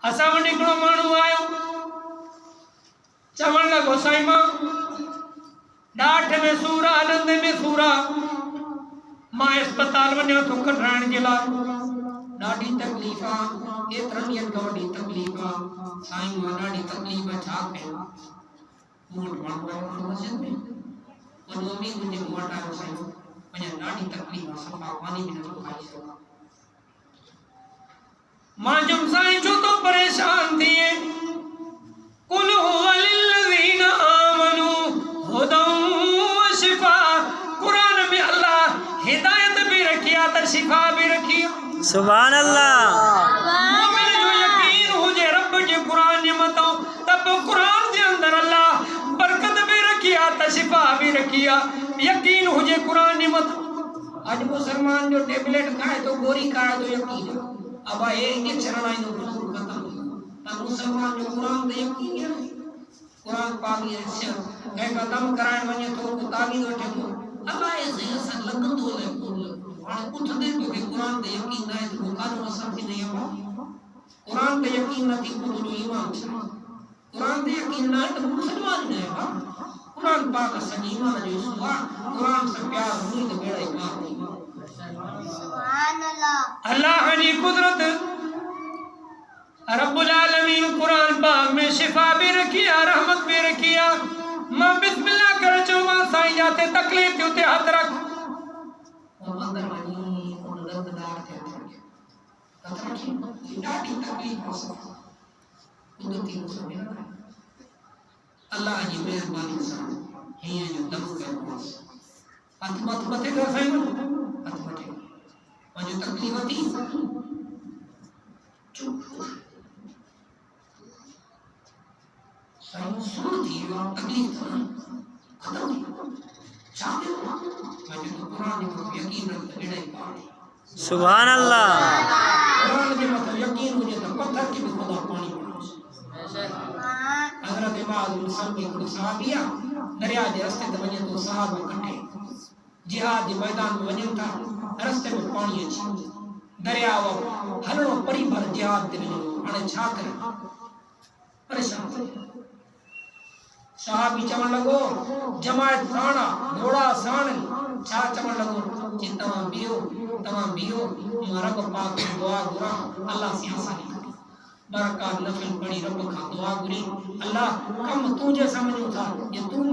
असां वटि हिकिड़ो माण्हू आयो चवण लॻो साईं मां ॾाठ में सूर आहे, आनंद में सूर आहे, मां अस्पताल वञां थो कढाइण जे लाइ, ॾाढी तकलीफ़ आहे, एतिरनि ॾींहंनि खां वॾी तकलीफ़ आहे साईं, मां ॾाढी तकलीफ़ छा कयां। मूं वटि माण्हू आयो मस्जिद में, वॾो अमीर मुंहिंजे मूं वटि आयो साईं, वञा ॾाढी तकलीफ़, सफ़ा पानी बि नथो खाई सघां। मां चयुमि साईं छो तो परेशान थिए, कुल हुव लिल्लज़ीना आमनू हुदन व शिफा, कुरान में अल्लाह हिदायत भी रखी आहे त शिफा भी रखी आहे। सुभान अल्लाह। मोमिन जो यकीन हुजे रब जे कुरान जे मथां त कुरान जे अंदर अल्लाह बरकत भी रखी आहे त शिफा भी रखी आहे। यकीन हुजे कुरान जे मथां। अॼु मुसलमान जो टेबलेट खाए तो गोरी खाए तो यकीन आहे, अब ये इंजेक्शन आई तो खत्म पर मुसलमान जो कुरान ते यकीन है, कुरान पाक ये है कदम कराए वने तो ताबीज वठे तो अल्लाह ऐसे असर लगंदो ले हां कुछ दे तो के कुरान ते यकीन है तो कानून असर भी नहीं है। कुरान ते यकीन नहीं तो जो ईमान है, कुरान ते यकीन ना तो मुसलमान नहीं है। कुरान पाक असन ईमान जो सुवा, कुरान से प्यार हुई तो बेड़ा ईमान। सुभान अल्लाह। अल्लाह की कुदरत रब्बुल आलमीन कुरान पाक में शिफा भी रखी है, रहमत भी रखी है। मां बिस्मिल्लाह कर चो मां साईं जाते तकलीफ थी उते हाथ रख और अंदर वनी और दर्ददार थे हाथ रखी ॾाढी तकलीफ हो सके कुदरती मुसलमान अल्लाह जी मेहरबानी सां हीअं जो दम कयो हथ मत मथे कर साईं हथ मथे मुझे तकलीफ थी चुप साईं सुन थी तकलीफ खत्म थी चाहे मुझे तो कुरान में यकीन रख एड़ा ही पानी। सुभान अल्लाह। कुरान के मतलब यकीन मुझे तो पत्थर की भी खुदा पानी हजरत इमाम मुसलमान को सहाबिया दरिया के रास्ते ते वने तो साहब इकट्ठे जिहाद के मैदान में वने था, रास्ते में पानी अची दरिया वो हलणो परी भर जिहाद ते वने हाणे छा करे परेशान थे। साहबी चवण लगो जमायत साणा घोड़ा साण छा चवण लगो कि तमाम बियो मां रब पाक से दुआ घुरा अल्लाह से आसानी करे बरकत नफिल पढ़ी रब का दुआ घुरी अल्लाह कम तू जैसा मनो था ये तू